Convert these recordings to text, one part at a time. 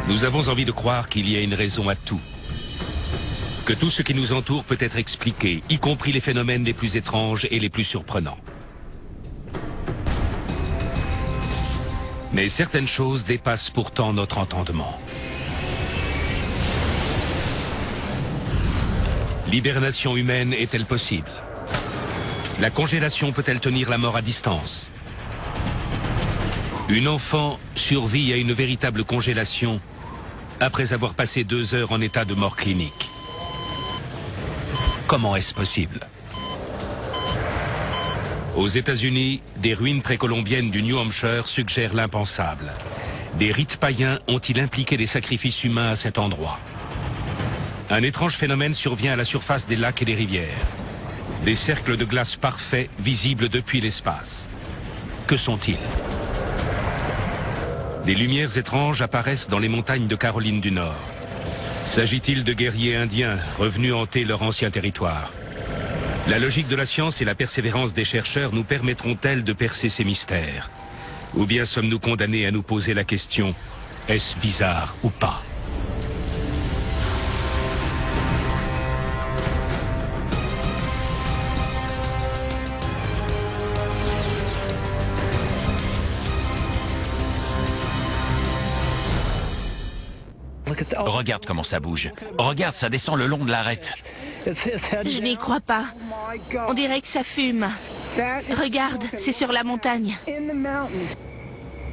Nous avons envie de croire qu'il y a une raison à tout. Que tout ce qui nous entoure peut être expliqué, y compris les phénomènes les plus étranges et les plus surprenants. Mais certaines choses dépassent pourtant notre entendement. L'hibernation humaine est-elle possible? La congélation peut-elle tenir la mort à distance? Une enfant survit à une véritable congélation après avoir passé 2 heures en état de mort clinique. Comment est-ce possible? Aux États-Unis, des ruines précolombiennes du New Hampshire suggèrent l'impensable. Des rites païens ont-ils impliqué des sacrifices humains à cet endroit? Un étrange phénomène survient à la surface des lacs et des rivières. Des cercles de glace parfaits, visibles depuis l'espace. Que sont-ils? Des lumières étranges apparaissent dans les montagnes de Caroline du Nord. S'agit-il de guerriers indiens revenus hanter leur ancien territoire? La logique de la science et la persévérance des chercheurs nous permettront-elles de percer ces mystères? Ou bien sommes-nous condamnés à nous poser la question, est-ce bizarre ou pas? Regarde comment ça bouge. Regarde, ça descend le long de l'arête. Je n'y crois pas. On dirait que ça fume. Regarde, c'est sur la montagne.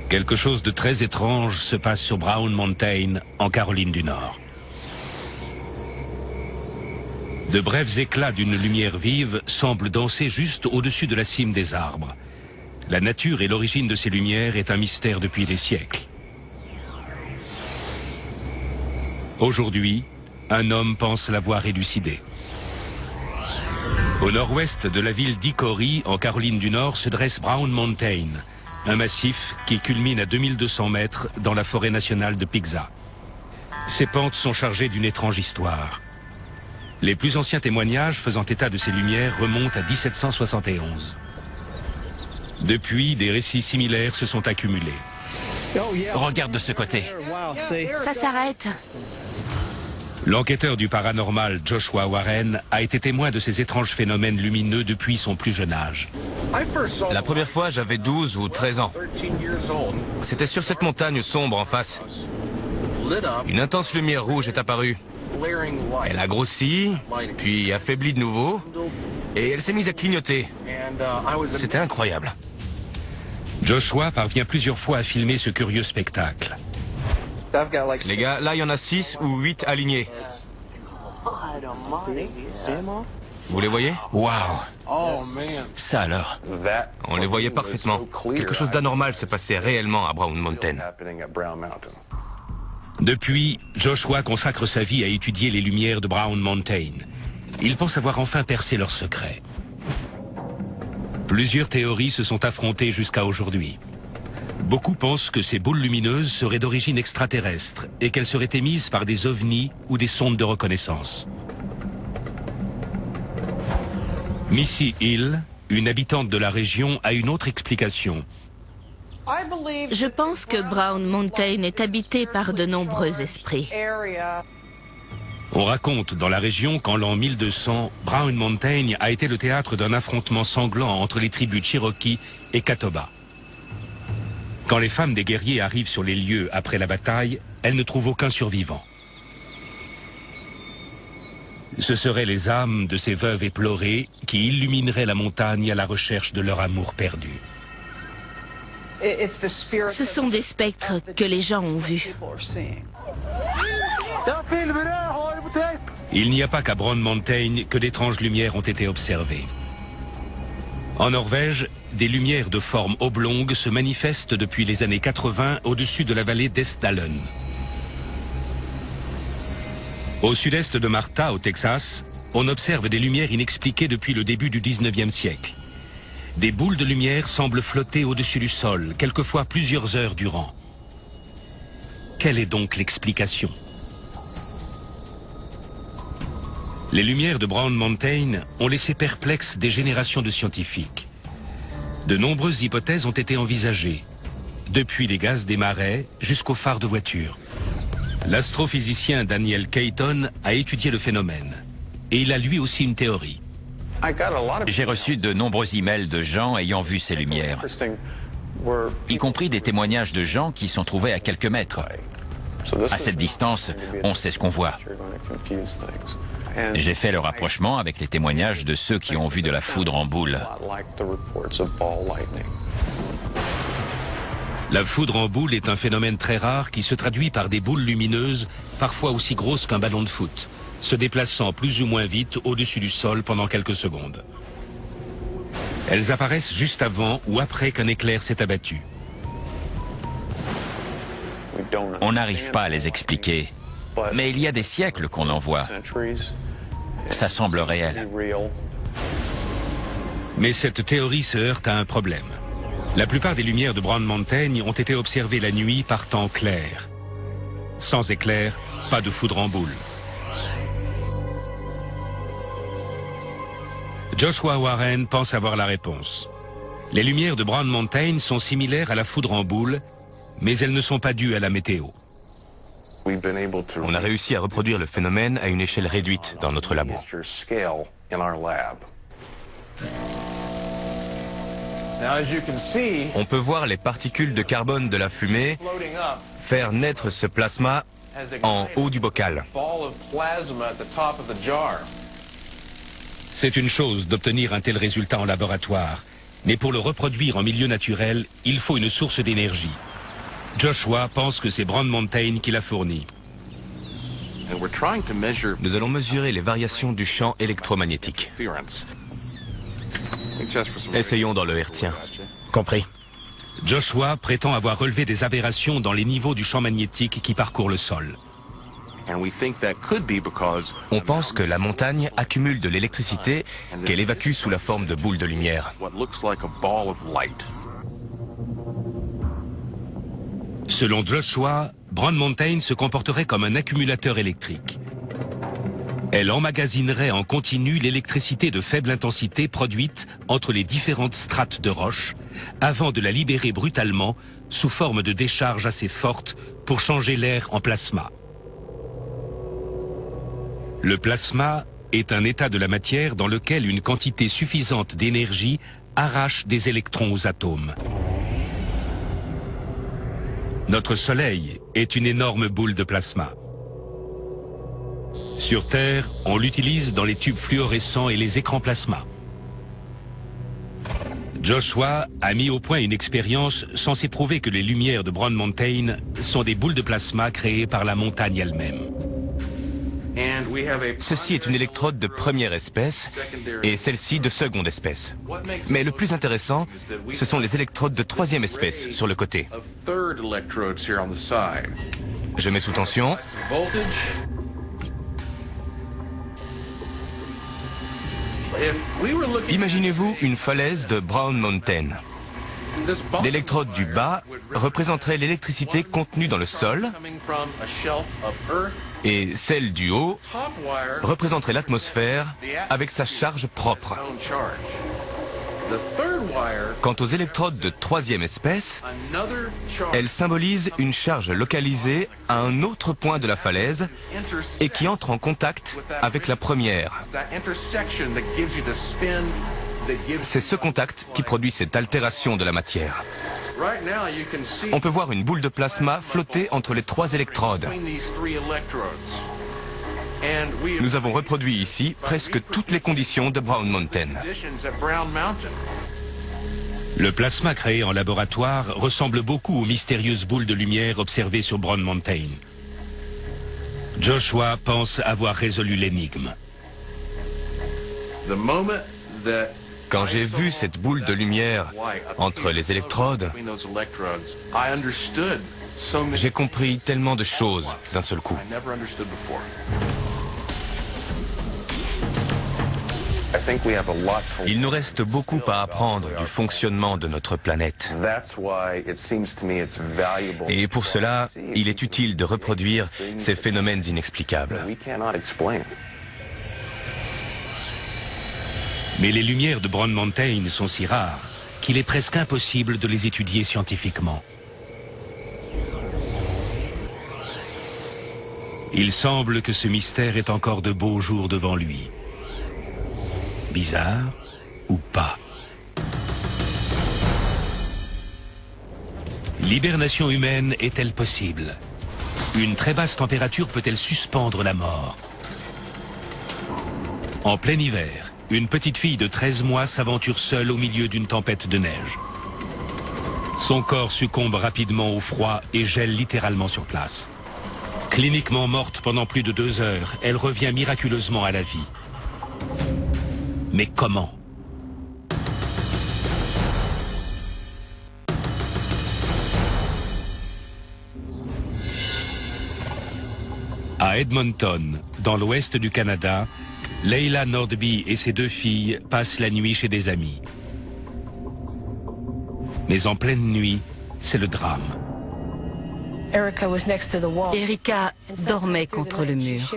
Quelque chose de très étrange se passe sur Brown Mountain, en Caroline du Nord. De brefs éclats d'une lumière vive semblent danser juste au-dessus de la cime des arbres. La nature et l'origine de ces lumières est un mystère depuis des siècles. Aujourd'hui, un homme pense l'avoir élucidé. Au nord-ouest de la ville d'Hickory, en Caroline du Nord, se dresse Brown Mountain, un massif qui culmine à 2200 mètres dans la forêt nationale de Pixar. Ces pentes sont chargées d'une étrange histoire. Les plus anciens témoignages faisant état de ces lumières remontent à 1771. Depuis, des récits similaires se sont accumulés. Regarde de ce côté. Ça s'arrête. L'enquêteur du paranormal Joshua Warren a été témoin de ces étranges phénomènes lumineux depuis son plus jeune âge. La première fois, j'avais 12 ou 13 ans. C'était sur cette montagne sombre en face. Une intense lumière rouge est apparue. Elle a grossi, puis affaibli de nouveau, et elle s'est mise à clignoter. C'était incroyable. Joshua parvient plusieurs fois à filmer ce curieux spectacle. Les gars, là il y en a 6 ou 8 alignés. Vous les voyez? Waouh! Ça alors? On les voyait parfaitement. Quelque chose d'anormal se passait réellement à Brown Mountain. Depuis, Joshua consacre sa vie à étudier les lumières de Brown Mountain. Il pense avoir enfin percé leur secret. Plusieurs théories se sont affrontées jusqu'à aujourd'hui. Beaucoup pensent que ces boules lumineuses seraient d'origine extraterrestre et qu'elles seraient émises par des ovnis ou des sondes de reconnaissance. Missy Hill, une habitante de la région, a une autre explication. Je pense que Brown Mountain est habité par de nombreux esprits. On raconte dans la région qu'en l'an 1200, Brown Mountain a été le théâtre d'un affrontement sanglant entre les tribus Cherokee et Catawba. Quand les femmes des guerriers arrivent sur les lieux après la bataille, elles ne trouvent aucun survivant. Ce seraient les âmes de ces veuves éplorées qui illumineraient la montagne à la recherche de leur amour perdu. Ce sont des spectres que les gens ont vus. Il n'y a pas qu'à Brown Mountain que d'étranges lumières ont été observées. En Norvège, des lumières de forme oblongue se manifestent depuis les années 80 au-dessus de la vallée d'Estdalen. Au sud-est de Martha, au Texas, on observe des lumières inexpliquées depuis le début du 19e siècle. Des boules de lumière semblent flotter au-dessus du sol, quelquefois plusieurs heures durant. Quelle est donc l'explication? Les lumières de Brown Mountain ont laissé perplexes des générations de scientifiques. De nombreuses hypothèses ont été envisagées, depuis les gaz des marais jusqu'aux phares de voitures. L'astrophysicien Daniel Caton a étudié le phénomène. Et il a lui aussi une théorie. J'ai reçu de nombreux emails de gens ayant vu ces lumières, y compris des témoignages de gens qui sont trouvés à quelques mètres. À cette distance, on sait ce qu'on voit. J'ai fait le rapprochement avec les témoignages de ceux qui ont vu de la foudre en boule. La foudre en boule est un phénomène très rare qui se traduit par des boules lumineuses, parfois aussi grosses qu'un ballon de foot, se déplaçant plus ou moins vite au-dessus du sol pendant quelques secondes. Elles apparaissent juste avant ou après qu'un éclair s'est abattu. On n'arrive pas à les expliquer, mais il y a des siècles qu'on en voit. Ça semble réel. Mais cette théorie se heurte à un problème. La plupart des lumières de Brown Mountain ont été observées la nuit par temps clair. Sans éclair, pas de foudre en boule. Joshua Warren pense avoir la réponse. Les lumières de Brown Mountain sont similaires à la foudre en boule, mais elles ne sont pas dues à la météo. On a réussi à reproduire le phénomène à une échelle réduite dans notre labo. On peut voir les particules de carbone de la fumée faire naître ce plasma en haut du bocal. C'est une chose d'obtenir un tel résultat en laboratoire, mais pour le reproduire en milieu naturel, il faut une source d'énergie. Joshua pense que c'est Brown Mountain qui l'a fourni. Nous allons mesurer les variations du champ électromagnétique. Essayons dans le hertzien. Compris. Joshua prétend avoir relevé des aberrations dans les niveaux du champ magnétique qui parcourt le sol. On pense que la montagne accumule de l'électricité qu'elle évacue sous la forme de boules de lumière. Selon Joshua, Brown Mountain se comporterait comme un accumulateur électrique. Elle emmagasinerait en continu l'électricité de faible intensité produite entre les différentes strates de roches avant de la libérer brutalement sous forme de décharge assez forte pour changer l'air en plasma. Le plasma est un état de la matière dans lequel une quantité suffisante d'énergie arrache des électrons aux atomes. Notre Soleil est une énorme boule de plasma. Sur Terre, on l'utilise dans les tubes fluorescents et les écrans plasma. Joshua a mis au point une expérience censée prouver que les lumières de Brown Mountain sont des boules de plasma créées par la montagne elle-même. Ceci est une électrode de première espèce et celle-ci de seconde espèce. Mais le plus intéressant, ce sont les électrodes de troisième espèce sur le côté. Je mets sous tension. Imaginez-vous une falaise de Brown Mountain. L'électrode du bas représenterait l'électricité contenue dans le sol et celle du haut représenterait l'atmosphère avec sa charge propre. Quant aux électrodes de troisième espèce, elles symbolisent une charge localisée à un autre point de la falaise et qui entre en contact avec la première. C'est ce contact qui produit cette altération de la matière. On peut voir une boule de plasma flotter entre les trois électrodes. Nous avons reproduit ici presque toutes les conditions de Brown Mountain. Le plasma créé en laboratoire ressemble beaucoup aux mystérieuses boules de lumière observées sur Brown Mountain. Joshua pense avoir résolu l'énigme. Quand j'ai vu cette boule de lumière entre les électrodes, j'ai compris tellement de choses d'un seul coup. Il nous reste beaucoup à apprendre du fonctionnement de notre planète. Et pour cela, il est utile de reproduire ces phénomènes inexplicables. Mais les lumières de Brown Mountain sont si rares qu'il est presque impossible de les étudier scientifiquement. Il semble que ce mystère ait encore de beaux jours devant lui. Bizarre ou pas? L'hibernation humaine est-elle possible? Une très basse température peut-elle suspendre la mort? En plein hiver, une petite fille de 13 mois s'aventure seule au milieu d'une tempête de neige. Son corps succombe rapidement au froid et gèle littéralement sur place. Cliniquement morte pendant plus de 2 heures, elle revient miraculeusement à la vie. Mais comment? À Edmonton, dans l'ouest du Canada, Leila Nordby et ses 2 filles passent la nuit chez des amis. Mais en pleine nuit, c'est le drame. Erika dormait contre le mur.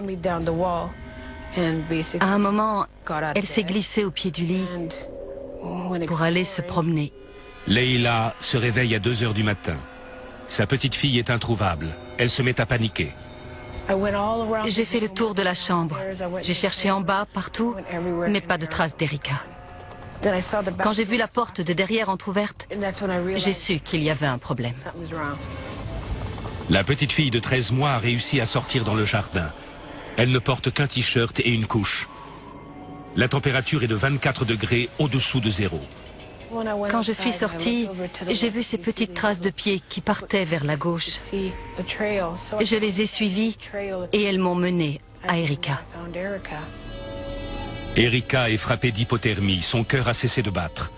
À un moment, elle s'est glissée au pied du lit pour aller se promener. Leila se réveille à 2 heures du matin. Sa petite fille est introuvable. Elle se met à paniquer. J'ai fait le tour de la chambre. J'ai cherché en bas, partout, mais pas de traces d'Erika. Quand j'ai vu la porte de derrière entrouverte, j'ai su qu'il y avait un problème. La petite fille de 13 mois a réussi à sortir dans le jardin. Elle ne porte qu'un t-shirt et une couche. La température est de 24 degrés au-dessous de zéro. Quand je suis sortie, j'ai vu ces petites traces de pieds qui partaient vers la gauche. Je les ai suivies et elles m'ont menée à Erika. Erika est frappée d'hypothermie, son cœur a cessé de battre.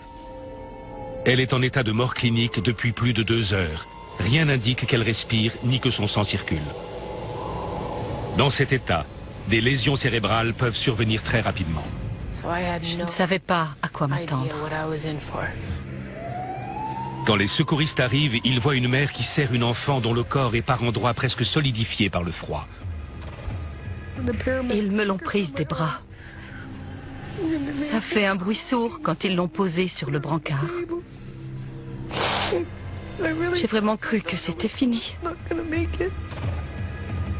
Elle est en état de mort clinique depuis plus de 2 heures. Rien n'indique qu'elle respire ni que son sang circule. Dans cet état, des lésions cérébrales peuvent survenir très rapidement. Je ne savais pas à quoi m'attendre. Quand les secouristes arrivent, ils voient une mère qui serre une enfant dont le corps est par endroits presque solidifié par le froid. Ils me l'ont prise des bras. Ça fait un bruit sourd quand ils l'ont posée sur le brancard. J'ai vraiment cru que c'était fini.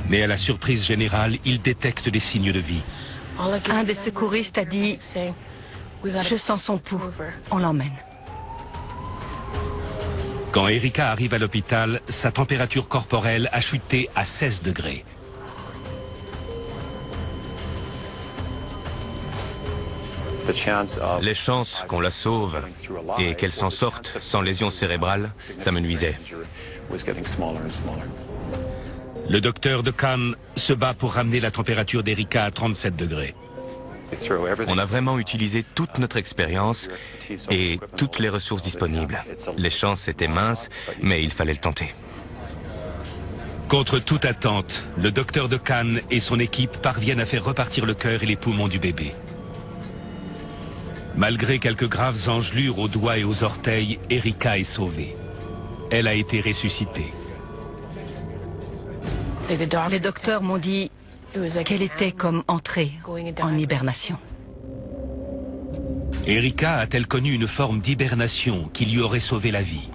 Mais à la surprise générale, ils détectent des signes de vie. Un des secouristes a dit « Je sens son pouls, on l'emmène ». Quand Erika arrive à l'hôpital, sa température corporelle a chuté à 16 degrés. Les chances qu'on la sauve et qu'elle s'en sorte sans lésion cérébrale, ça me nuisait. Le docteur de Cannes se bat pour ramener la température d'Erika à 37 degrés. On a vraiment utilisé toute notre expérience et toutes les ressources disponibles. Les chances étaient minces, mais il fallait le tenter. Contre toute attente, le docteur de Cannes et son équipe parviennent à faire repartir le cœur et les poumons du bébé. Malgré quelques graves engelures aux doigts et aux orteils, Erika est sauvée. Elle a été ressuscitée. Les docteurs m'ont dit qu'elle était comme entrée en hibernation. Erika a-t-elle connu une forme d'hibernation qui lui aurait sauvé la vie?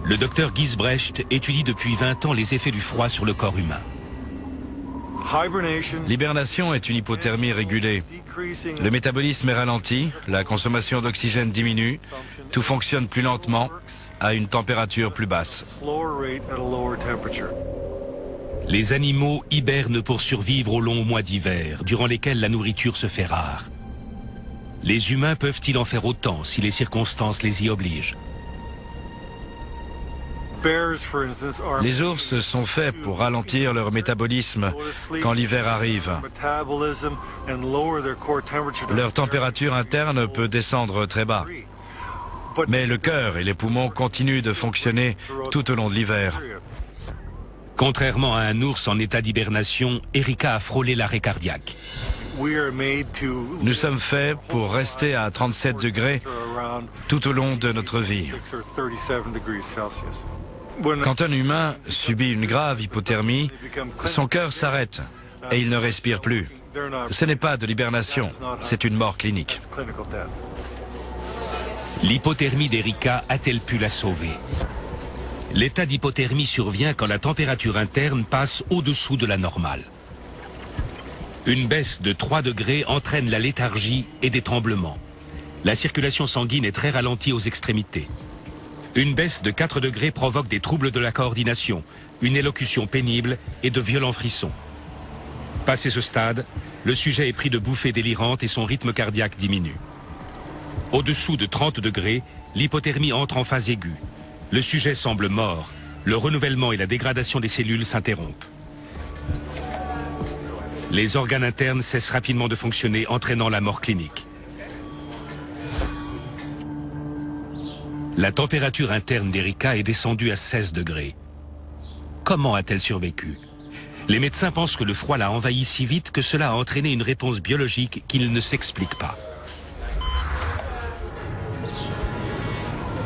Le docteur Gisbrecht étudie depuis 20 ans les effets du froid sur le corps humain. L'hibernation est une hypothermie régulée. Le métabolisme est ralenti, la consommation d'oxygène diminue, tout fonctionne plus lentement, à une température plus basse. Les animaux hibernent pour survivre aux longs mois d'hiver, durant lesquels la nourriture se fait rare. Les humains peuvent-ils en faire autant si les circonstances les y obligent? Les ours sont faits pour ralentir leur métabolisme quand l'hiver arrive. Leur température interne peut descendre très bas. Mais le cœur et les poumons continuent de fonctionner tout au long de l'hiver. Contrairement à un ours en état d'hibernation, Erika a frôlé l'arrêt cardiaque. Nous sommes faits pour rester à 37 degrés tout au long de notre vie. Quand un humain subit une grave hypothermie, son cœur s'arrête et il ne respire plus. Ce n'est pas de l'hibernation, c'est une mort clinique. L'hypothermie d'Erika a-t-elle pu la sauver? L'état d'hypothermie survient quand la température interne passe au-dessous de la normale. Une baisse de 3 degrés entraîne la léthargie et des tremblements. La circulation sanguine est très ralentie aux extrémités. Une baisse de 4 degrés provoque des troubles de la coordination, une élocution pénible et de violents frissons. Passé ce stade, le sujet est pris de bouffées délirantes et son rythme cardiaque diminue. Au-dessous de 30 degrés, l'hypothermie entre en phase aiguë. Le sujet semble mort. Le renouvellement et la dégradation des cellules s'interrompent. Les organes internes cessent rapidement de fonctionner, entraînant la mort clinique. La température interne d'Erika est descendue à 16 degrés. Comment a-t-elle survécu? Les médecins pensent que le froid l'a envahi si vite que cela a entraîné une réponse biologique qu'il ne s'explique pas.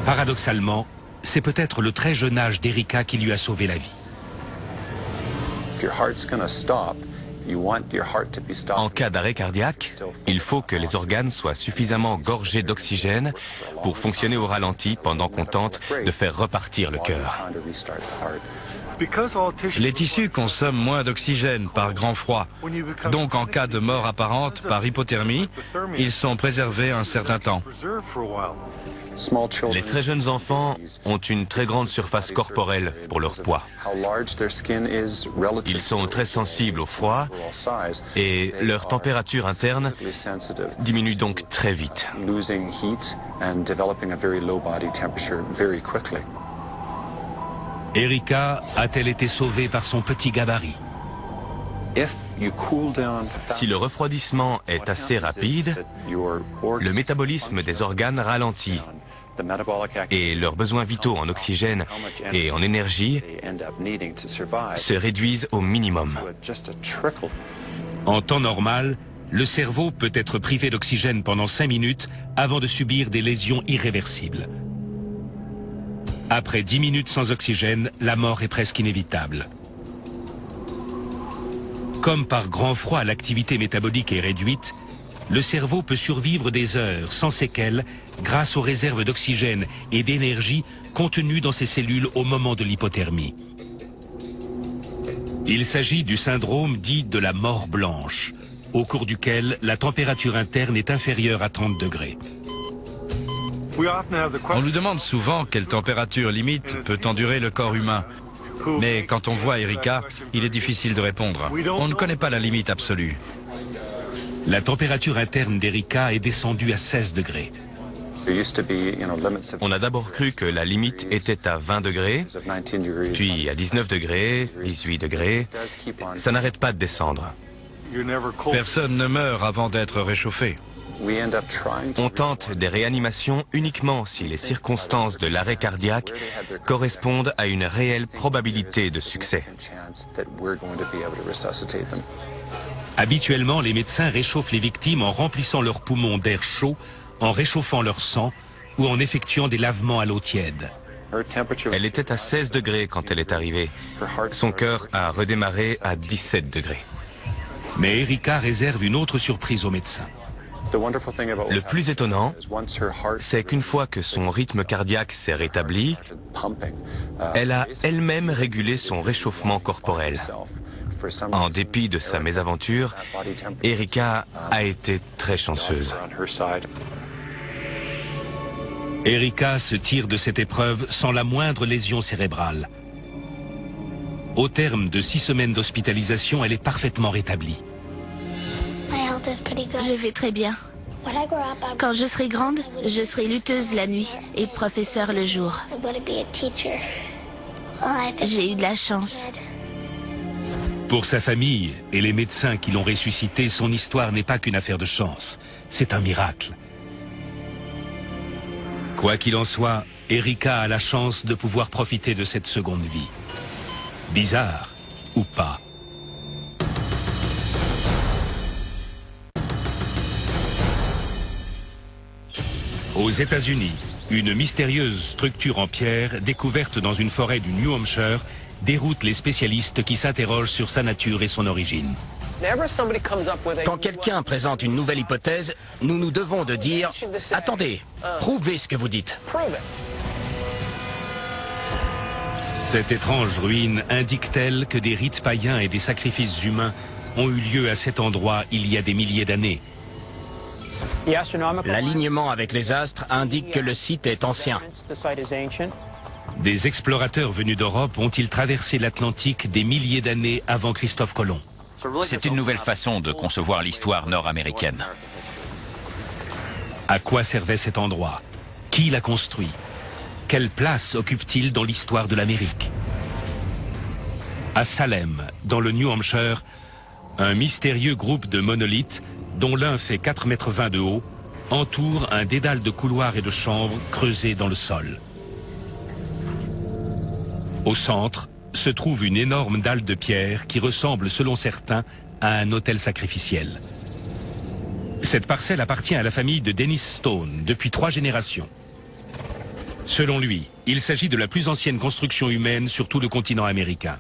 Paradoxalement, c'est peut-être le très jeune âge d'Erika qui lui a sauvé la vie. En cas d'arrêt cardiaque, il faut que les organes soient suffisamment gorgés d'oxygène pour fonctionner au ralenti pendant qu'on tente de faire repartir le cœur. Les tissus consomment moins d'oxygène par grand froid. Donc en cas de mort apparente par hypothermie, ils sont préservés un certain temps. Les très jeunes enfants ont une très grande surface corporelle pour leur poids. Ils sont très sensibles au froid et leur température interne diminue donc très vite. Erika a-t-elle été sauvée par son petit gabarit? Si le refroidissement est assez rapide, le métabolisme des organes ralentit et leurs besoins vitaux en oxygène et en énergie se réduisent au minimum. En temps normal, le cerveau peut être privé d'oxygène pendant 5 minutes avant de subir des lésions irréversibles. Après 10 minutes sans oxygène, la mort est presque inévitable. Comme par grand froid, l'activité métabolique est réduite, le cerveau peut survivre des heures sans séquelles grâce aux réserves d'oxygène et d'énergie contenues dans ses cellules au moment de l'hypothermie. Il s'agit du syndrome dit de la mort blanche, au cours duquel la température interne est inférieure à 30 degrés. On nous demande souvent quelle température limite peut endurer le corps humain. Mais quand on voit Erika, il est difficile de répondre. On ne connaît pas la limite absolue. La température interne d'Erika est descendue à 16 degrés. On a d'abord cru que la limite était à 20 degrés, puis à 19 degrés, 18 degrés. Ça n'arrête pas de descendre. Personne ne meurt avant d'être réchauffé. On tente des réanimations uniquement si les circonstances de l'arrêt cardiaque correspondent à une réelle probabilité de succès. Habituellement, les médecins réchauffent les victimes en remplissant leurs poumons d'air chaud, en réchauffant leur sang ou en effectuant des lavements à l'eau tiède. Elle était à 16 degrés quand elle est arrivée. Son cœur a redémarré à 17 degrés. Mais Erika réserve une autre surprise aux médecins. Le plus étonnant, c'est qu'une fois que son rythme cardiaque s'est rétabli, elle a elle-même régulé son réchauffement corporel. En dépit de sa mésaventure, Erika a été très chanceuse. Erika se tire de cette épreuve sans la moindre lésion cérébrale. Au terme de 6 semaines d'hospitalisation, elle est parfaitement rétablie. Je vais très bien. Quand je serai grande, je serai lutteuse la nuit et professeur le jour. J'ai eu de la chance. Pour sa famille et les médecins qui l'ont ressuscitée, son histoire n'est pas qu'une affaire de chance. C'est un miracle. Quoi qu'il en soit, Erika a la chance de pouvoir profiter de cette seconde vie. Bizarre ou pas. Aux États-Unis, une mystérieuse structure en pierre découverte dans une forêt du New Hampshire déroute les spécialistes qui s'interrogent sur sa nature et son origine. Quand quelqu'un présente une nouvelle hypothèse, nous nous devons de dire « Attendez, prouvez ce que vous dites ». Cette étrange ruine indique-t-elle que des rites païens et des sacrifices humains ont eu lieu à cet endroit il y a des milliers d'années? L'alignement avec les astres indique que le site est ancien. Des explorateurs venus d'Europe ont-ils traversé l'Atlantique des milliers d'années avant Christophe Colomb? C'est une nouvelle façon de concevoir l'histoire nord-américaine. À quoi servait cet endroit? Qui l'a construit? Quelle place occupe-t-il dans l'histoire de l'Amérique? À Salem, dans le New Hampshire, un mystérieux groupe de monolithes, dont l'un fait 4,20 m de haut, entoure un dédale de couloirs et de chambres creusés dans le sol. Au centre se trouve une énorme dalle de pierre qui ressemble, selon certains, à un autel sacrificiel. Cette parcelle appartient à la famille de Dennis Stone depuis 3 générations. Selon lui, il s'agit de la plus ancienne construction humaine sur tout le continent américain.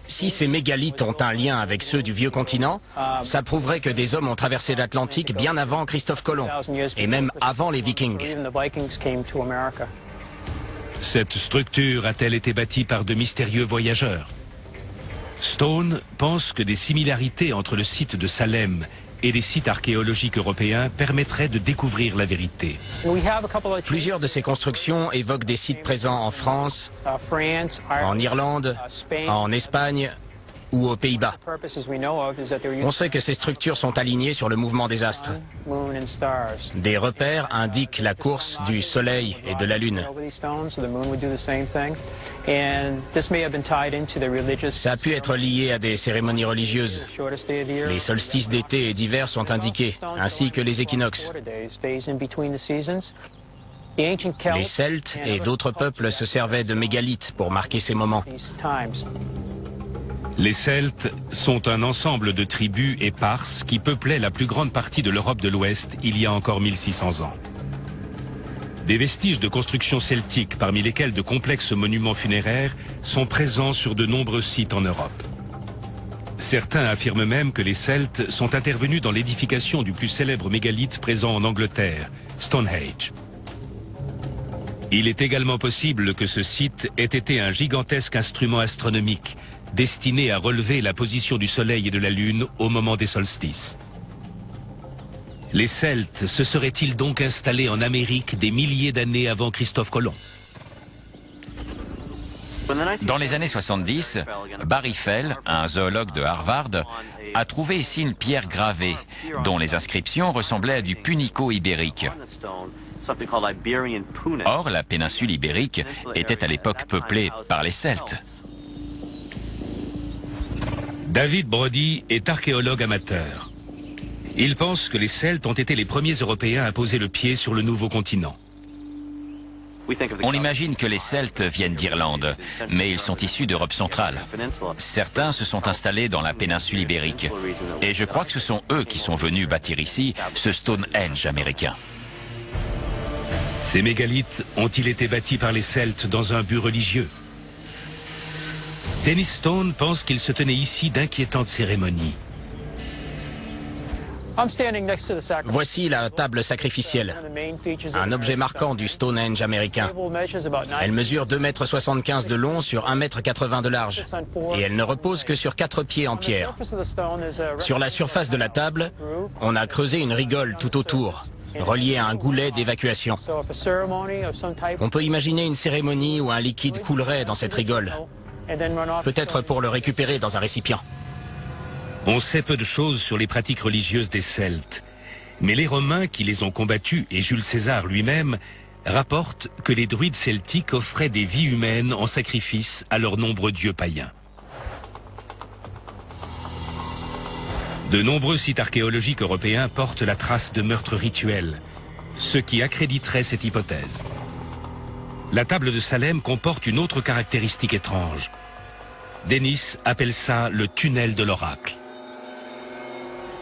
Si ces mégalithes ont un lien avec ceux du vieux continent, ça prouverait que des hommes ont traversé l'Atlantique bien avant Christophe Colomb, et même avant les Vikings. Cette structure a-t-elle été bâtie par de mystérieux voyageurs? Stone pense que des similarités entre le site de Salem et les sites archéologiques européens permettraient de découvrir la vérité. Plusieurs de ces constructions évoquent des sites présents en France, en Irlande, en Espagne ou aux Pays-Bas. On sait que ces structures sont alignées sur le mouvement des astres. Des repères indiquent la course du Soleil et de la Lune. Ça a pu être lié à des cérémonies religieuses. Les solstices d'été et d'hiver sont indiqués, ainsi que les équinoxes. Les Celtes et d'autres peuples se servaient de mégalithes pour marquer ces moments. Les Celtes sont un ensemble de tribus éparses qui peuplaient la plus grande partie de l'Europe de l'Ouest il y a encore 1600 ans. Des vestiges de construction celtique, parmi lesquels de complexes monuments funéraires, sont présents sur de nombreux sites en Europe. Certains affirment même que les Celtes sont intervenus dans l'édification du plus célèbre mégalithe présent en Angleterre, Stonehenge. Il est également possible que ce site ait été un gigantesque instrument astronomique, destiné à relever la position du Soleil et de la Lune au moment des solstices. Les Celtes se seraient-ils donc installés en Amérique des milliers d'années avant Christophe Colomb? Dans les années 70, Barry Fell, un zoologue de Harvard, a trouvé ici une pierre gravée, dont les inscriptions ressemblaient à du punico ibérique. Or, la péninsule ibérique était à l'époque peuplée par les Celtes. David Brody est archéologue amateur. Il pense que les Celtes ont été les premiers Européens à poser le pied sur le nouveau continent. On imagine que les Celtes viennent d'Irlande, mais ils sont issus d'Europe centrale. Certains se sont installés dans la péninsule ibérique. Et je crois que ce sont eux qui sont venus bâtir ici ce Stonehenge américain. Ces mégalithes ont-ils été bâtis par les Celtes dans un but religieux? Dennis Stone pense qu'il se tenait ici d'inquiétantes cérémonies. Voici la table sacrificielle, un objet marquant du Stonehenge américain. Elle mesure 2,75 m de long sur 1,80 m de large, et elle ne repose que sur 4 pieds en pierre. Sur la surface de la table, on a creusé une rigole tout autour, reliée à un goulet d'évacuation. On peut imaginer une cérémonie où un liquide coulerait dans cette rigole, peut-être pour le récupérer dans un récipient. On sait peu de choses sur les pratiques religieuses des Celtes, mais les Romains qui les ont combattus et Jules César lui-même rapportent que les druides celtiques offraient des vies humaines en sacrifice à leurs nombreux dieux païens. De nombreux sites archéologiques européens portent la trace de meurtres rituels, ce qui accréditerait cette hypothèse. La table de Salem comporte une autre caractéristique étrange. Dennis appelle ça le tunnel de l'oracle.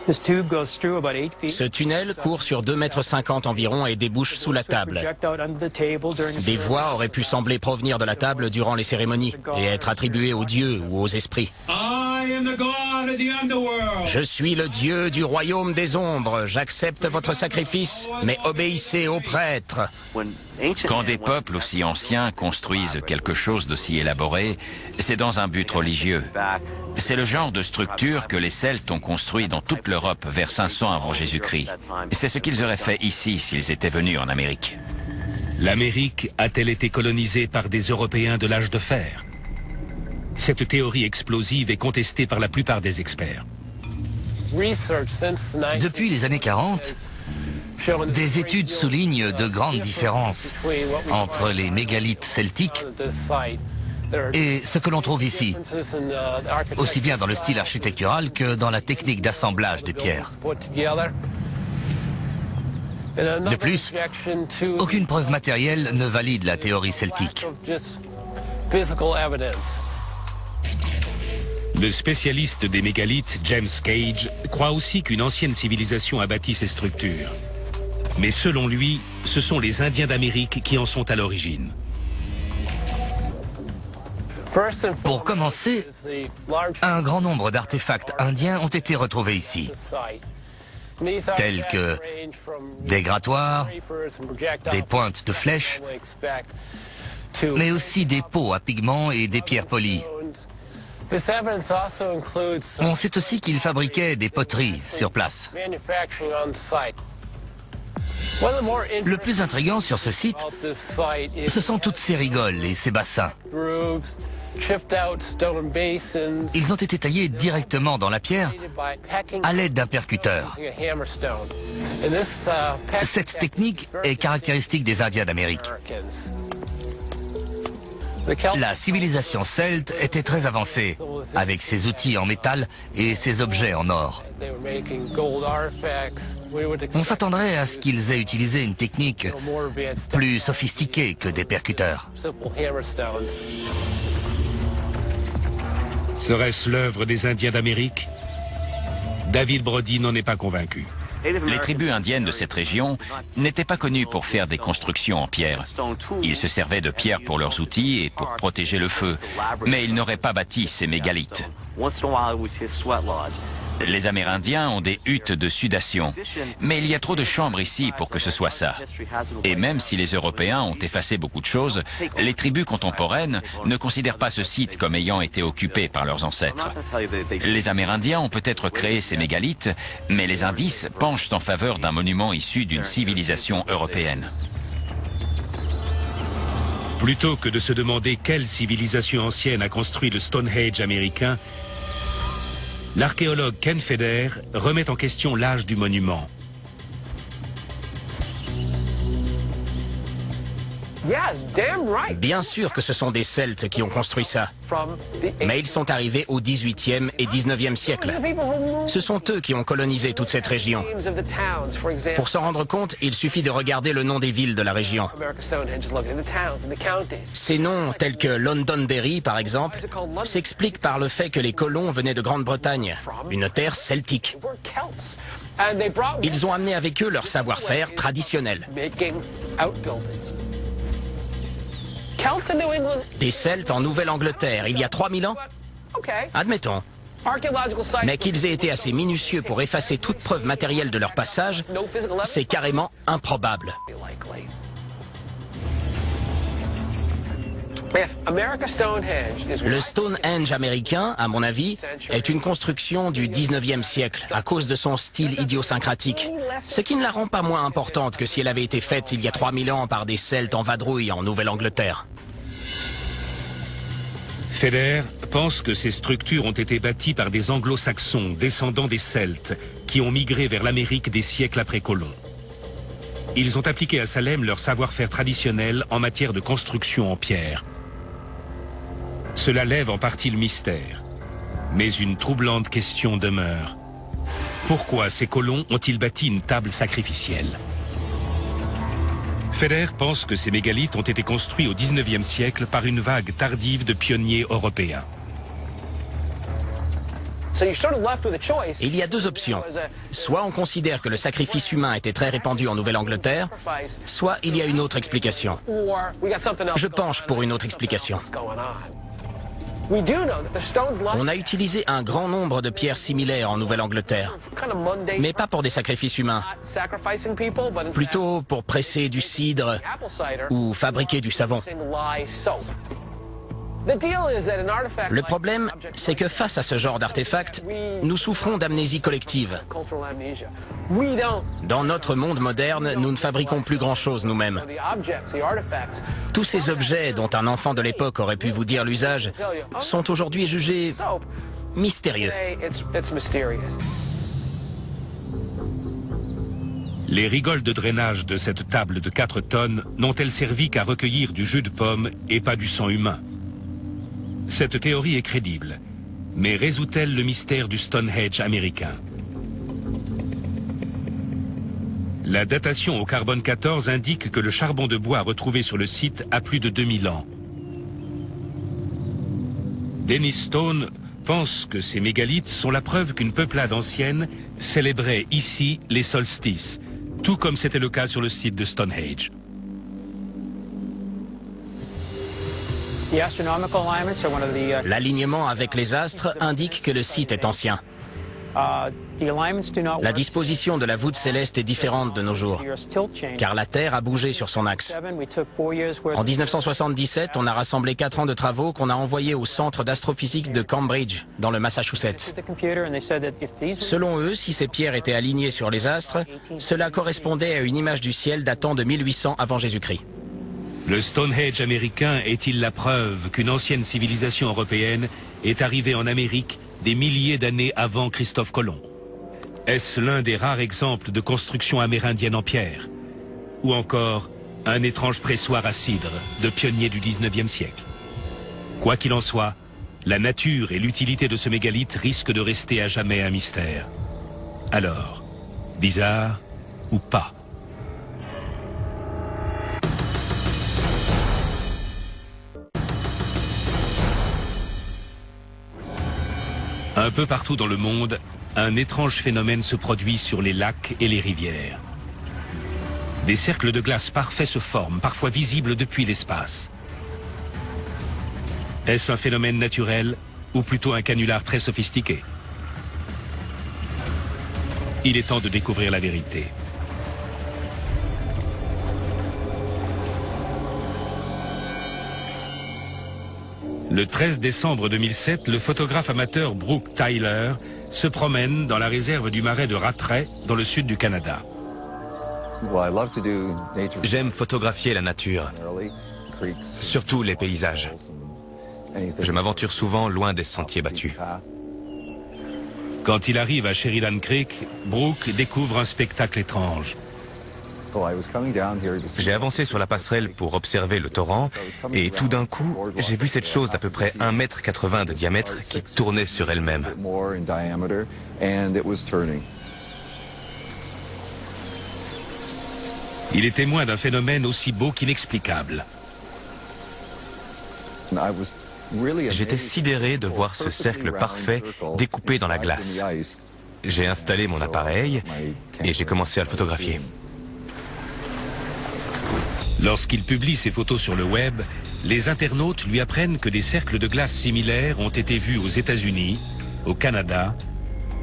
Ce tunnel court sur 2,50 m environ et débouche sous la table. Des voix auraient pu sembler provenir de la table durant les cérémonies et être attribuées aux dieux ou aux esprits. Je suis le dieu du royaume des ombres. J'accepte votre sacrifice, mais obéissez aux prêtres. Quand des peuples aussi anciens construisent quelque chose d'aussi élaboré, c'est dans un but religieux. C'est le genre de structure que les Celtes ont construit dans toute l'Europe vers 500 avant Jésus-Christ. C'est ce qu'ils auraient fait ici s'ils étaient venus en Amérique. L'Amérique a-t-elle été colonisée par des Européens de l'âge de fer? Cette théorie explosive est contestée par la plupart des experts. Depuis les années 40, des études soulignent de grandes différences entre les mégalithes celtiques et ce que l'on trouve ici, aussi bien dans le style architectural que dans la technique d'assemblage des pierres. De plus, aucune preuve matérielle ne valide la théorie celtique. Le spécialiste des mégalithes, James Cage, croit aussi qu'une ancienne civilisation a bâti ces structures. Mais selon lui, ce sont les Indiens d'Amérique qui en sont à l'origine. Pour commencer, un grand nombre d'artefacts indiens ont été retrouvés ici, tels que des grattoirs, des pointes de flèches, mais aussi des pots à pigments et des pierres polies. On sait aussi qu'ils fabriquaient des poteries sur place. Le plus intriguant sur ce site, ce sont toutes ces rigoles et ces bassins. Ils ont été taillés directement dans la pierre à l'aide d'un percuteur. Cette technique est caractéristique des Indiens d'Amérique. La civilisation celte était très avancée, avec ses outils en métal et ses objets en or. On s'attendrait à ce qu'ils aient utilisé une technique plus sophistiquée que des percuteurs. Serait-ce l'œuvre des Indiens d'Amérique? David Brody n'en est pas convaincu. Les tribus indiennes de cette région n'étaient pas connues pour faire des constructions en pierre. Ils se servaient de pierre pour leurs outils et pour protéger le feu, mais ils n'auraient pas bâti ces mégalithes. Les Amérindiens ont des huttes de sudation, mais il y a trop de chambres ici pour que ce soit ça. Et même si les Européens ont effacé beaucoup de choses, les tribus contemporaines ne considèrent pas ce site comme ayant été occupé par leurs ancêtres. Les Amérindiens ont peut-être créé ces mégalithes, mais les indices penchent en faveur d'un monument issu d'une civilisation européenne. Plutôt que de se demander quelle civilisation ancienne a construit le Stonehenge américain, l'archéologue Ken Feder remet en question l'âge du monument. Bien sûr que ce sont des Celtes qui ont construit ça. Mais ils sont arrivés au XVIIIe et XIXe siècle. Ce sont eux qui ont colonisé toute cette région. Pour s'en rendre compte, il suffit de regarder le nom des villes de la région. Ces noms, tels que Londonderry par exemple, s'expliquent par le fait que les colons venaient de Grande-Bretagne, une terre celtique. Ils ont amené avec eux leur savoir-faire traditionnel. Des Celtes en Nouvelle-Angleterre, il y a 3000 ans? Admettons. Mais qu'ils aient été assez minutieux pour effacer toute preuve matérielle de leur passage, c'est carrément improbable. Le Stonehenge américain, à mon avis, est une construction du 19e siècle à cause de son style idiosyncratique, ce qui ne la rend pas moins importante que si elle avait été faite il y a 3000 ans par des Celtes en vadrouille en Nouvelle-Angleterre. Feder pense que ces structures ont été bâties par des anglo-saxons descendants des Celtes qui ont migré vers l'Amérique des siècles après Colomb. Ils ont appliqué à Salem leur savoir-faire traditionnel en matière de construction en pierre. Cela lève en partie le mystère. Mais une troublante question demeure. Pourquoi ces colons ont-ils bâti une table sacrificielle? Feder pense que ces mégalithes ont été construits au XIXe siècle par une vague tardive de pionniers européens. Il y a deux options. Soit on considère que le sacrifice humain était très répandu en Nouvelle-Angleterre, soit il y a une autre explication. Je penche pour une autre explication. On a utilisé un grand nombre de pierres similaires en Nouvelle-Angleterre, mais pas pour des sacrifices humains, plutôt pour presser du cidre ou fabriquer du savon. Le problème, c'est que face à ce genre d'artefacts, nous souffrons d'amnésie collective. Dans notre monde moderne, nous ne fabriquons plus grand-chose nous-mêmes. Tous ces objets dont un enfant de l'époque aurait pu vous dire l'usage sont aujourd'hui jugés mystérieux. Les rigoles de drainage de cette table de 4 tonnes n'ont-elles servi qu'à recueillir du jus de pomme et pas du sang humain? Cette théorie est crédible, mais résout-elle le mystère du Stonehenge américain? La datation au carbone 14 indique que le charbon de bois retrouvé sur le site a plus de 2000 ans. Dennis Stone pense que ces mégalithes sont la preuve qu'une peuplade ancienne célébrait ici les solstices, tout comme c'était le cas sur le site de Stonehenge. L'alignement avec les astres indique que le site est ancien. La disposition de la voûte céleste est différente de nos jours, car la Terre a bougé sur son axe. En 1977, on a rassemblé 4 ans de travaux qu'on a envoyés au centre d'astrophysique de Cambridge, dans le Massachusetts. Selon eux, si ces pierres étaient alignées sur les astres, cela correspondait à une image du ciel datant de 1800 avant Jésus-Christ. Le Stonehenge américain est-il la preuve qu'une ancienne civilisation européenne est arrivée en Amérique des milliers d'années avant Christophe Colomb? Est-ce l'un des rares exemples de construction amérindienne en pierre? Ou encore un étrange pressoir à cidre de pionnier du 19e siècle? Quoi qu'il en soit, la nature et l'utilité de ce mégalithe risquent de rester à jamais un mystère. Alors, bizarre ou pas? Un peu partout dans le monde, un étrange phénomène se produit sur les lacs et les rivières. Des cercles de glace parfaits se forment, parfois visibles depuis l'espace. Est-ce un phénomène naturel ou plutôt un canular très sophistiqué? Il est temps de découvrir la vérité. Le 13 décembre 2007, le photographe amateur Brooke Tyler se promène dans la réserve du marais de Rattray, dans le sud du Canada. J'aime photographier la nature, surtout les paysages. Je m'aventure souvent loin des sentiers battus. Quand il arrive à Sheridan Creek, Brooke découvre un spectacle étrange. J'ai avancé sur la passerelle pour observer le torrent et tout d'un coup, j'ai vu cette chose d'à peu près 1,80 m de diamètre qui tournait sur elle-même. Il est témoin d'un phénomène aussi beau qu'inexplicable. J'étais sidéré de voir ce cercle parfait découpé dans la glace. J'ai installé mon appareil et j'ai commencé à le photographier. Lorsqu'il publie ses photos sur le web, les internautes lui apprennent que des cercles de glace similaires ont été vus aux États-Unis, au Canada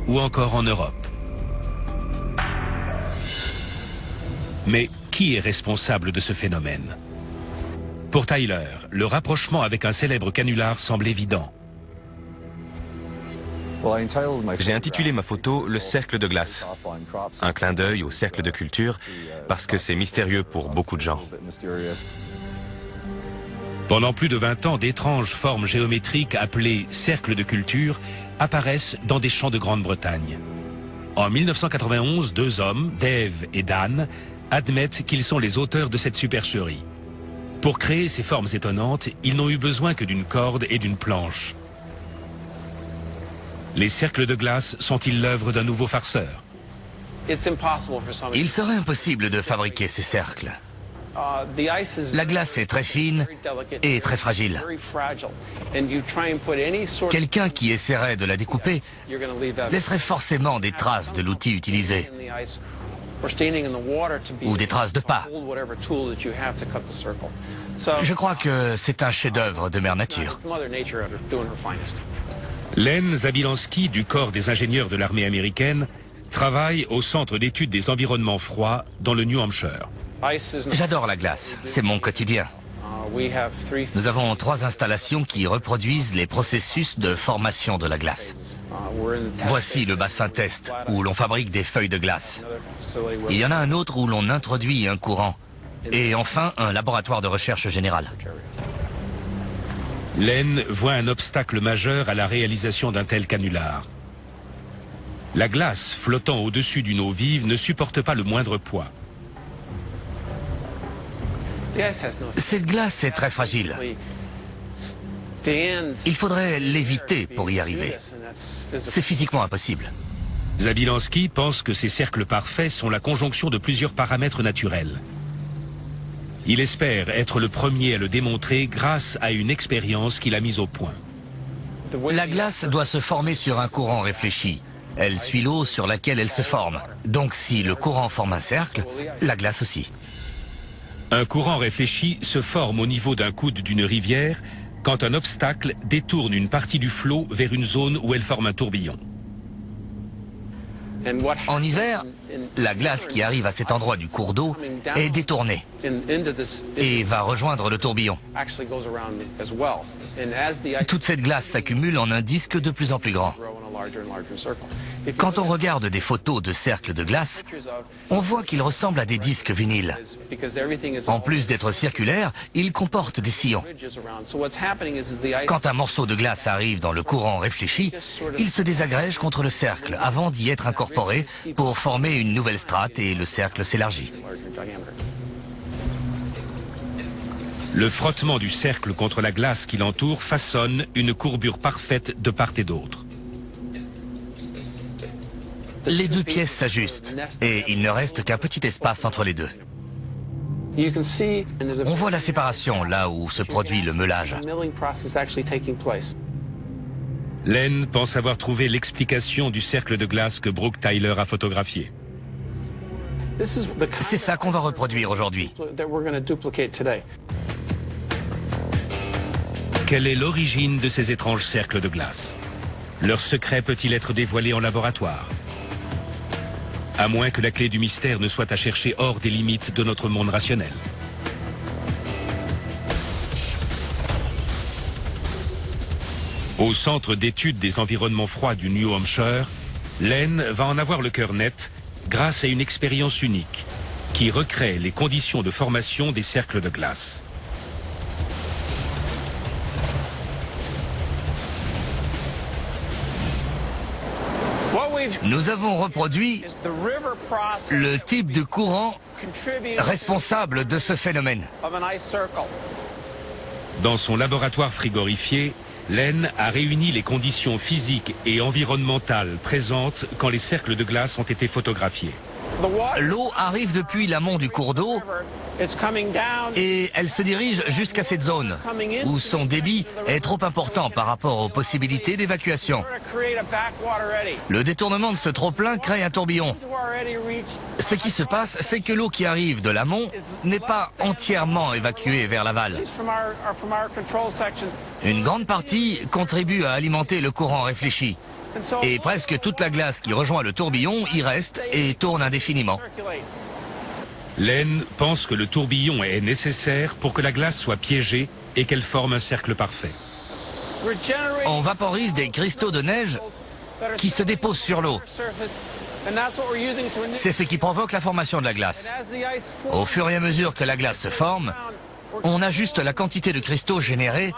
ou encore en Europe. Mais qui est responsable de ce phénomène? Pour Tyler, le rapprochement avec un célèbre canular semble évident. J'ai intitulé ma photo « Le cercle de glace », un clin d'œil au cercle de culture, parce que c'est mystérieux pour beaucoup de gens. Pendant plus de 20 ans, d'étranges formes géométriques appelées cercles de culture apparaissent dans des champs de Grande-Bretagne. En 1991, 2 hommes, Dave et Dan, admettent qu'ils sont les auteurs de cette supercherie. Pour créer ces formes étonnantes, ils n'ont eu besoin que d'une corde et d'une planche. Les cercles de glace sont-ils l'œuvre d'un nouveau farceur? Il serait impossible de fabriquer ces cercles. La glace est très fine et très fragile. Quelqu'un qui essaierait de la découper laisserait forcément des traces de l'outil utilisé. ou des traces de pas. Je crois que c'est un chef-d'œuvre de Mère Nature. Len Zabielansky, du corps des ingénieurs de l'armée américaine, travaille au Centre d'études des environnements froids dans le New Hampshire. J'adore la glace, c'est mon quotidien. Nous avons 3 installations qui reproduisent les processus de formation de la glace. Voici le bassin test, où l'on fabrique des feuilles de glace. Il y en a un autre où l'on introduit un courant. Et enfin, un laboratoire de recherche générale. Len voit un obstacle majeur à la réalisation d'un tel canular. La glace flottant au-dessus d'une eau vive ne supporte pas le moindre poids. Cette glace est très fragile. Il faudrait l'éviter pour y arriver. C'est physiquement impossible. Zabielansky pense que ces cercles parfaits sont la conjonction de plusieurs paramètres naturels. Il espère être le premier à le démontrer grâce à une expérience qu'il a mise au point. La glace doit se former sur un courant réfléchi. Elle suit l'eau sur laquelle elle se forme. Donc si le courant forme un cercle, la glace aussi. Un courant réfléchi se forme au niveau d'un coude d'une rivière quand un obstacle détourne une partie du flot vers une zone où elle forme un tourbillon. En hiver, la glace qui arrive à cet endroit du cours d'eau est détournée et va rejoindre le tourbillon. Toute cette glace s'accumule en un disque de plus en plus grand. Quand on regarde des photos de cercles de glace, on voit qu'ils ressemblent à des disques vinyles. En plus d'être circulaires, ils comportent des sillons. Quand un morceau de glace arrive dans le courant réfléchi, il se désagrège contre le cercle avant d'y être incorporé pour former une nouvelle strate et le cercle s'élargit. Le frottement du cercle contre la glace qui l'entoure façonne une courbure parfaite de part et d'autre. Les 2 pièces s'ajustent et il ne reste qu'un petit espace entre les 2. On voit la séparation là où se produit le meulage. Len pense avoir trouvé l'explication du cercle de glace que Brooke Tyler a photographié. C'est ça qu'on va reproduire aujourd'hui. Quelle est l'origine de ces étranges cercles de glace? Leur secret peut-il être dévoilé en laboratoire? À moins que la clé du mystère ne soit à chercher hors des limites de notre monde rationnel. Au Centre d'études des environnements froids du New Hampshire, Len va en avoir le cœur net grâce à une expérience unique qui recrée les conditions de formation des cercles de glace. Nous avons reproduit le type de courant responsable de ce phénomène. Dans son laboratoire frigorifié, Len a réuni les conditions physiques et environnementales présentes quand les cercles de glace ont été photographiés. L'eau arrive depuis l'amont du cours d'eau et elle se dirige jusqu'à cette zone où son débit est trop important par rapport aux possibilités d'évacuation. Le détournement de ce trop-plein crée un tourbillon. Ce qui se passe, c'est que l'eau qui arrive de l'amont n'est pas entièrement évacuée vers l'aval. Une grande partie contribue à alimenter le courant réfléchi. Et presque toute la glace qui rejoint le tourbillon y reste et tourne indéfiniment. Len pense que le tourbillon est nécessaire pour que la glace soit piégée et qu'elle forme un cercle parfait. On vaporise des cristaux de neige qui se déposent sur l'eau. C'est ce qui provoque la formation de la glace. Au fur et à mesure que la glace se forme, on ajuste la quantité de cristaux générés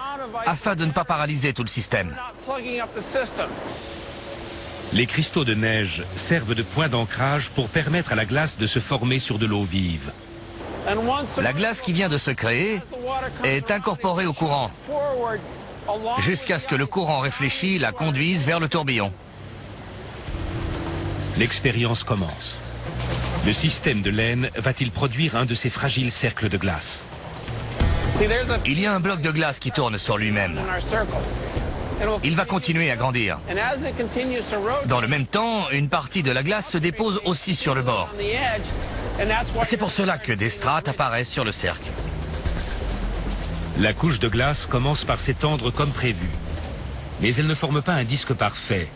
afin de ne pas paralyser tout le système. Les cristaux de neige servent de point d'ancrage pour permettre à la glace de se former sur de l'eau vive. La glace qui vient de se créer est incorporée au courant, jusqu'à ce que le courant réfléchi la conduise vers le tourbillon. L'expérience commence. Le système de Len va-t-il produire un de ces fragiles cercles de glace? Il y a un bloc de glace qui tourne sur lui-même. Il va continuer à grandir. Dans le même temps, une partie de la glace se dépose aussi sur le bord. C'est pour cela que des strates apparaissent sur le cercle. La couche de glace commence par s'étendre comme prévu. Mais elle ne forme pas un disque parfait,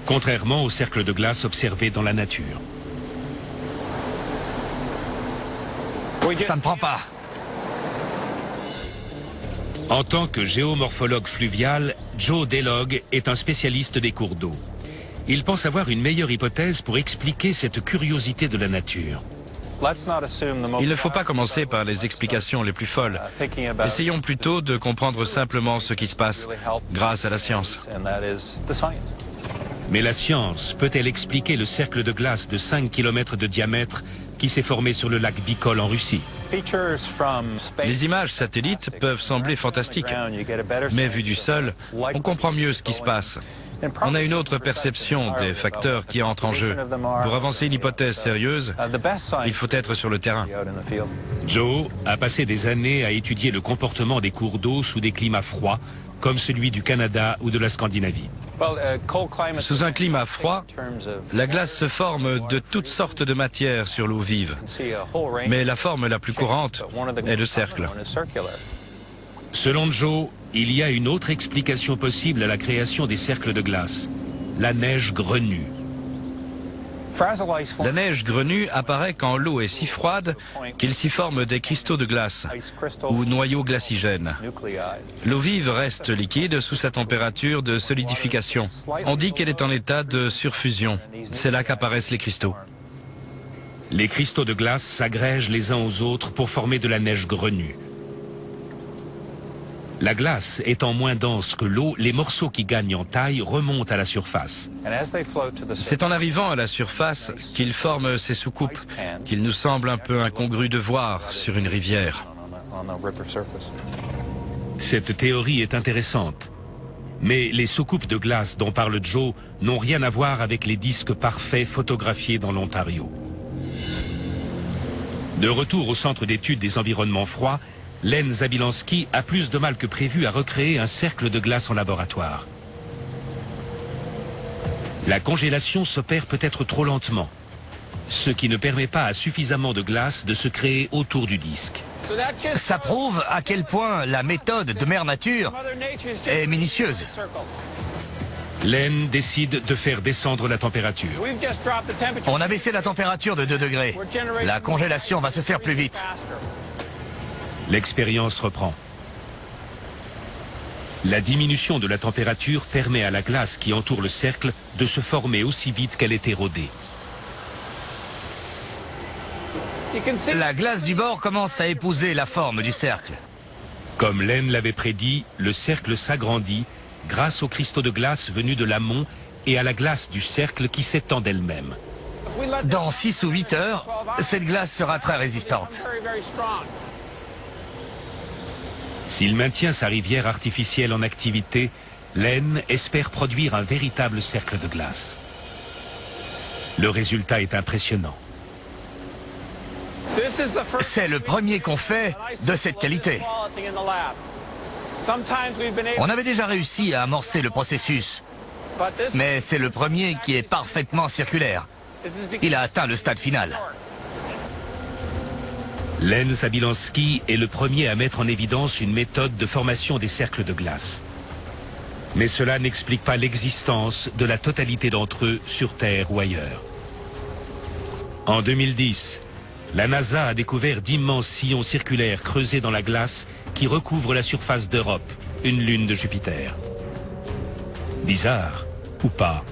contrairement au cercle de glace observé dans la nature. Ça ne prend pas. En tant que géomorphologue fluvial, Joe Delog est un spécialiste des cours d'eau. Il pense avoir une meilleure hypothèse pour expliquer cette curiosité de la nature. Il ne faut pas commencer par les explications les plus folles. Essayons plutôt de comprendre simplement ce qui se passe grâce à la science. Mais la science peut-elle expliquer le cercle de glace de 5 km de diamètre qui s'est formé sur le lac Bikol en Russie? Les images satellites peuvent sembler fantastiques, mais vu du sol, on comprend mieux ce qui se passe. On a une autre perception des facteurs qui entrent en jeu. Pour avancer une hypothèse sérieuse, il faut être sur le terrain. Joe a passé des années à étudier le comportement des cours d'eau sous des climats froids, comme celui du Canada ou de la Scandinavie. Sous un climat froid, la glace se forme de toutes sortes de matières sur l'eau vive. Mais la forme la plus courante est le cercle. Selon Joe, il y a une autre explication possible à la création des cercles de glace, la neige grenue. La neige grenue apparaît quand l'eau est si froide qu'il s'y forme des cristaux de glace ou noyaux glacigènes. L'eau vive reste liquide sous sa température de solidification. On dit qu'elle est en état de surfusion. C'est là qu'apparaissent les cristaux. Les cristaux de glace s'agrègent les uns aux autres pour former de la neige grenue. La glace étant moins dense que l'eau, les morceaux qui gagnent en taille remontent à la surface. C'est en arrivant à la surface qu'ils forment ces soucoupes, qu'il nous semble un peu incongru de voir sur une rivière. Cette théorie est intéressante. Mais les soucoupes de glace dont parle Joe n'ont rien à voir avec les disques parfaits photographiés dans l'Ontario. De retour au centre d'études des environnements froids, Len Zabilansky a plus de mal que prévu à recréer un cercle de glace en laboratoire. La congélation s'opère peut-être trop lentement, ce qui ne permet pas à suffisamment de glace de se créer autour du disque. Ça prouve à quel point la méthode de Mère Nature est minutieuse. Len décide de faire descendre la température. On a baissé la température de 2 degrés. La congélation va se faire plus vite. L'expérience reprend. La diminution de la température permet à la glace qui entoure le cercle de se former aussi vite qu'elle est érodée. La glace du bord commence à épouser la forme du cercle. Comme Len l'avait prédit, le cercle s'agrandit grâce aux cristaux de glace venus de l'amont et à la glace du cercle qui s'étend d'elle-même. Dans 6 ou 8 heures, cette glace sera très résistante. S'il maintient sa rivière artificielle en activité, Len espère produire un véritable cercle de glace. Le résultat est impressionnant. C'est le premier qu'on fait de cette qualité. On avait déjà réussi à amorcer le processus, mais c'est le premier qui est parfaitement circulaire. Il a atteint le stade final. Len Zabilansky est le premier à mettre en évidence une méthode de formation des cercles de glace. Mais cela n'explique pas l'existence de la totalité d'entre eux sur Terre ou ailleurs. En 2010, la NASA a découvert d'immenses sillons circulaires creusés dans la glace qui recouvrent la surface d'Europe, une lune de Jupiter. Bizarre, ou pas,